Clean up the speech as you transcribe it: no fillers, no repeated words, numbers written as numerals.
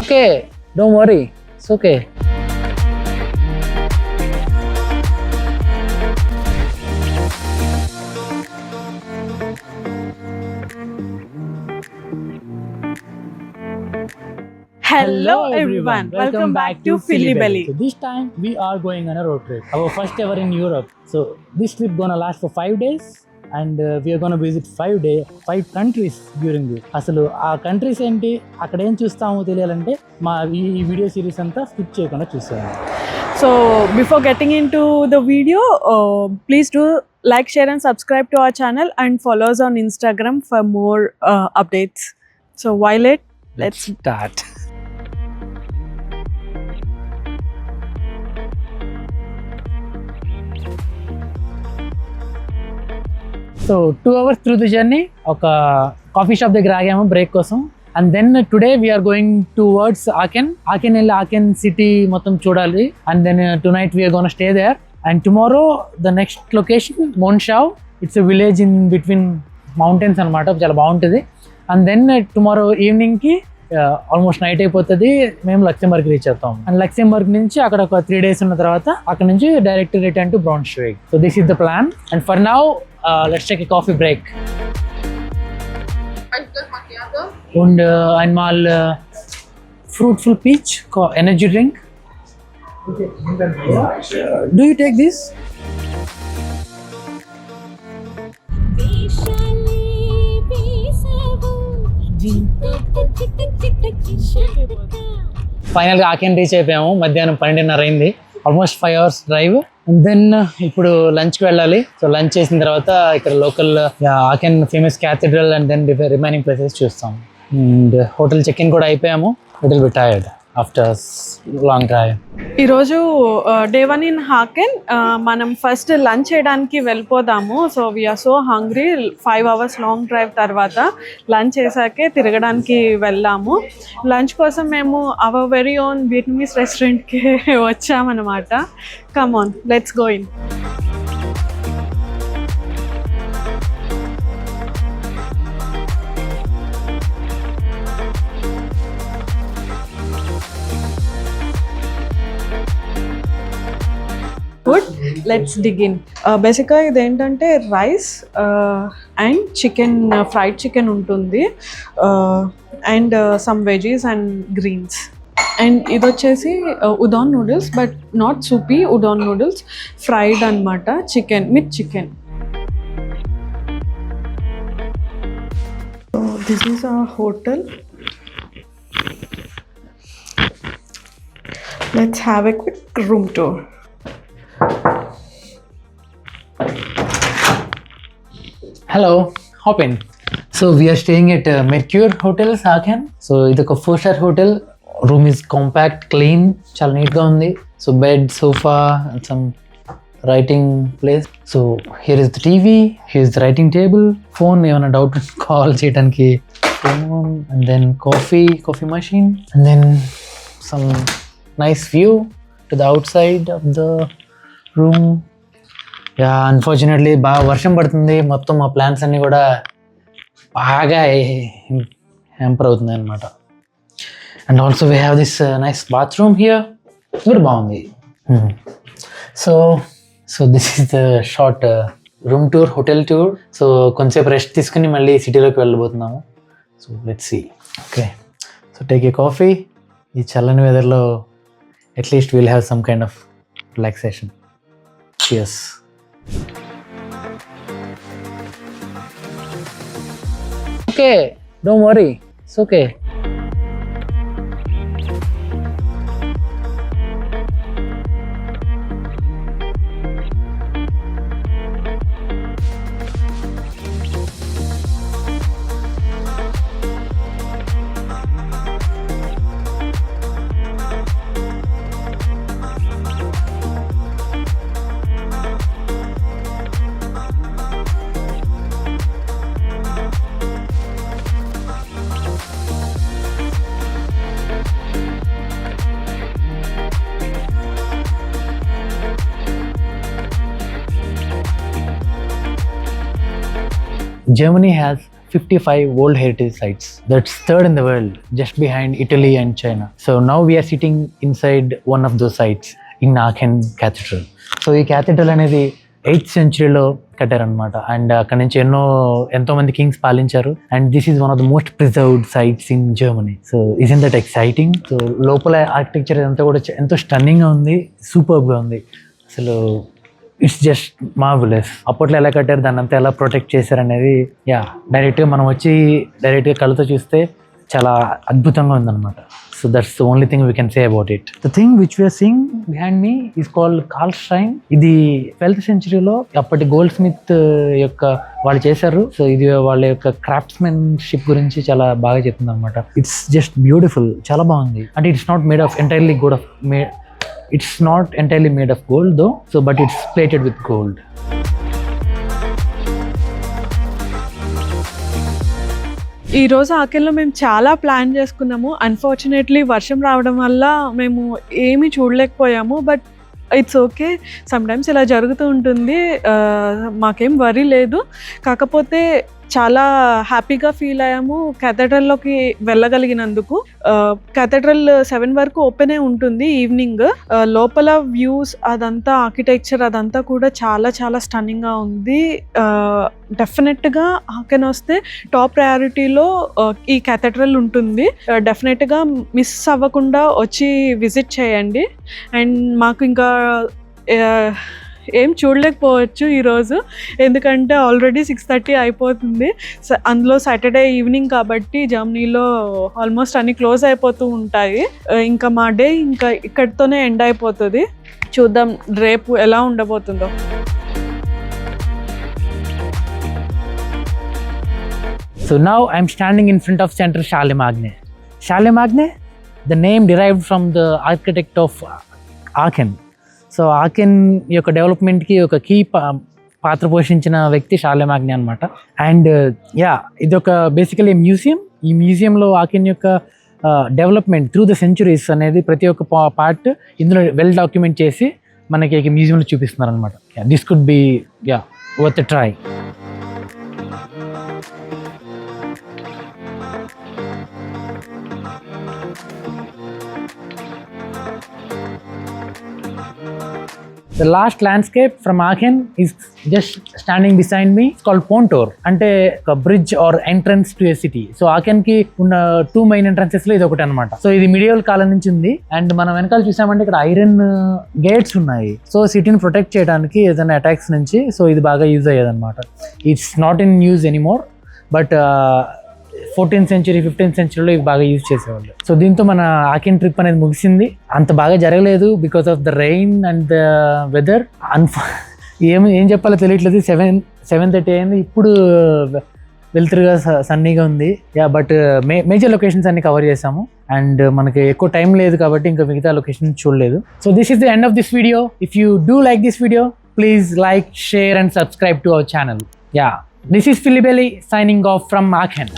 Okay, don't worry. It's okay. Hello everyone, welcome back to Philly Belly. So this time we are going on a road trip. Our first ever in Europe. So this trip gonna last for 5 days and we are gonna visit 5 countries during this. అసలు ఆ countries ఏంటి, అక్కడ ఏం చూస్తామో తెలియాలంటే మా ఈ video series అంతా స్కిప్ చేయకుండా చూస్తాము. So before getting into the video, please do like, share and subscribe to our channel and follow us on Instagram for more updates. So while let's start. So 2 hours through the journey. ఒక coffee shop దగ్గర ఆగాము break కోసం. And then today we're going towards Aachen వెళ్ళి Aachen city మొత్తం చూడాలి. And then tonight we're gonna stay there. And tomorrow the next location Monschau. It's a village in between mountains అనమాట, చాలా బాగుంటుంది. And then tomorrow ఈవినింగ్కి almost night అయిపోతుంది, మేము Luxembourg reach అవుతాం. అండ్ లక్సెంబర్గ్ నుంచి అక్కడ ఒక 3 days ఉన్న తర్వాత అక్కడ నుంచి direct return to Braunschweig. So this is the plan. And for now let's take a coffee break. Und einmal fruitful peach energy drink. Do you take this? Final గా Aachen reach అయిపోయాము. మధ్యాహ్నం 12:30 అయింది. Almost 5 hours drive. And then ఇప్పుడు లంచ్కి వెళ్ళాలి. So lunch చేసిన తర్వాత ఇక్కడ local Aachen famous cathedral and then remaining places చూస్తాం. అండ్ హోటల్ చెక్ ఇన్ కూడా అయిపోయాము. Little bit tired after long drive. ఈరోజు డే 1 ఇన్ హాకెన్. మనం ఫస్ట్ లంచ్ చేయడానికి వెళ్ళిపోదాము. So we're so hungry. 5 hours long drive తర్వాత లంచ్ చేసాకే తిరగడానికి వెళ్ళాము. లంచ్ కోసం మేము అవర్ వెరీ ఓన్ వియట్నమీస్ రెస్టారెంట్కి వచ్చామన్నమాట. Come on, let's go in. Food, let's dig in. బేసిక్గా ఇదేంటంటే rice and chicken, fried chicken ఉంటుంది, and some veggies and greens. And ఇది వచ్చేసి udon noodles, but not soupy udon noodles, fried అనమాట, chicken with chicken. This is a hotel. Let's have a quick room tour. Hello, hop in. So we're staying at Mercure hotel Aachen. So ఇది ఒక 4-star hotel. Room is compact, clean, చాలా నీట్గా ఉంది. So bed, sofa, some writing place. So here is the TV, here is the writing table, phone ఏమైనా doubt call చేయడానికి phone, and then coffee machine, and then some nice view to the outside of the room. Yeah, unfortunately బాగా వర్షం పడుతుంది. మొత్తం మా plans అన్నీ కూడా బాగా హ్యాంపర్ అవుతుంది అనమాట. And also we have this nice bathroom here, కూడా బాగుంది. So this is the short room tour, hotel tour. So కొంచెంసేపు రెస్ట్ తీసుకుని మళ్ళీ సిటీలోకి వెళ్ళబోతున్నాము. So let's see. Okay, so take a coffee. ఈ చల్లని వెదర్లో at least will have some kind of relaxation. Cheers. Okay, don't worry. It's okay. Germany has 55 World Heritage Sites. That's third in the world, just behind Italy and China. So now we are sitting inside one of those sites in Aachen Cathedral. So ఈ cathedral అనేది 8th centuryలో కట్టారనమాట. And అక్కడ నుంచి ఎంతో మంది kings పాలించారు. And this is one of the most preserved sites in Germany. So is in that exciting. So లోపల architecture అంతా కూడా ఎంతో స్టన్నింగ్గా ఉంది, సూపర్గా ఉంది. అసలు ఇట్స్ జస్ట్ మార్వెలస్. అప్పట్లో ఎలా కట్టారు, దాన్ని అంతా ఎలా ప్రొటెక్ట్ చేశారు అనేది డైరెక్ట్గా మనం వచ్చి డైరెక్ట్గా కళ్ళతో చూస్తే చాలా అద్భుతంగా ఉందన్నమాట. So that's the only thing we can say about it. The thing which we are seeing behind me is called Karl Strain. ఇది 12th centuryలో అప్పటి గోల్డ్ స్మిత్ యొక్క వాళ్ళు చేశారు. సో ఇది వాళ్ళ యొక్క క్రాఫ్ట్స్మెన్షిప్ గురించి చాలా బాగా చెప్తుంది అనమాట. ఇట్స్ జస్ట్ బ్యూటిఫుల్, చాలా బాగుంది. అంటే it's not made of entirely gold of It's not entirely made of gold though, so but it's plated with gold. ఈ రోజు ఆకెల్లో మేము చాలా ప్లాన్ చేసుకున్నాము. అన్ఫార్చునేట్లీ వర్షం రావడం వల్ల మేము ఏమీ చూడలేకపోయాము. బట్ ఇట్స్ ఓకే, సమ్టైమ్స్ ఇలా జరుగుతూ ఉంటుంది. మాకేం వరీ లేదు. కాకపోతే చాలా హ్యాపీగా ఫీల్ అయ్యాము క్యాథెడ్రల్లోకి వెళ్ళగలిగినందుకు. క్యాథెడ్రల్ 7 వరకు ఓపెనే ఉంటుంది ఈవినింగ్. లోపల వ్యూస్ అదంతా, ఆర్కిటెక్చర్ అదంతా కూడా చాలా చాలా స్టన్నింగ్గా ఉంది. డెఫినెట్గా ఆకెన్ వస్తే టాప్ ప్రయారిటీలో ఈ క్యాథెడ్రల్ ఉంటుంది. డెఫినెట్గా మిస్ అవ్వకుండా వచ్చి విజిట్ చేయండి. అండ్ మాకు ఇంకా ఏం చూడలేకపోవచ్చు ఈరోజు, ఎందుకంటే ఆల్రెడీ 6:30 అయిపోతుంది. అందులో సాటర్డే ఈవినింగ్ కాబట్టి జర్మనీలో ఆల్మోస్ట్ అన్ని క్లోజ్ అయిపోతూ ఉంటాయి. ఇంకా మా డే ఇంకా ఇక్కడితోనే ఎండ్ అయిపోతుంది. చూద్దాం రేపు ఎలా ఉండబోతుందో. So now I'm standing in front of Center Charlemagne. Charlemagne, the name derived from the architect of Aachen. So Aachen యొక్క డెవలప్మెంట్కి ఒక కీ పాత్ర పోషించిన వ్యక్తి షార్లెమాగ్నే అనమాట. అండ్ ఇది ఒక బేసికలీ మ్యూజియం. ఈ మ్యూజియంలో ఆకెన్ యొక్క డెవలప్మెంట్ త్రూ ద సెంచురీస్ అనేది ప్రతి ఒక్క పార్ట్ ఇందులో వెల్ డాక్యుమెంట్ చేసి మనకి మ్యూజియంలో చూపిస్తున్నారు అనమాట. This could be worth a try. The last landscape from Aachen is just standing beside me. It's called Pontor. అంటే ఒక bridge or entrance to a city. So Aachen కి ఉన్న 2 మెయిన్ ఎంట్రన్సెస్ లో ఇది ఒకటి అనమాట. సో ఇది మిడియల్ కాలం నుంచి ఉంది. అండ్ మనం వెనకాల చూసామంటే ఇక్కడ ఐరన్ గేట్స్ ఉన్నాయి. సో సిటీని ప్రొటెక్ట్ చేయడానికి ఏదైనా అటాక్స్ నుంచి. సో ఇది బాగా యూజ్ అయ్యేది అనమాట. It's not in use anymore, but 14th century 15th centuryలో ఇవి బాగా యూజ్ చేసేవాళ్ళు. సో దీంతో మన ఆకెన్ ట్రిప్ అనేది ముగిసింది. అంత బాగా జరగలేదు because of the rain and the weather. ఏం చెప్పాలో తెలియట్లేదు. 7:30 అయింది, ఇప్పుడు వెలుతురుగా సన్నీగా ఉంది. బట్ మేజర్ లొకేషన్స్ అన్ని కవర్ చేసాము. అండ్ మనకి ఎక్కువ టైం లేదు కాబట్టి ఇంకా మిగతా లొకేషన్ చూడలేదు. So this is the end of this video. If you do like this video, please like, share and subscribe to our channel. This is Philibelli signing off from Aachen.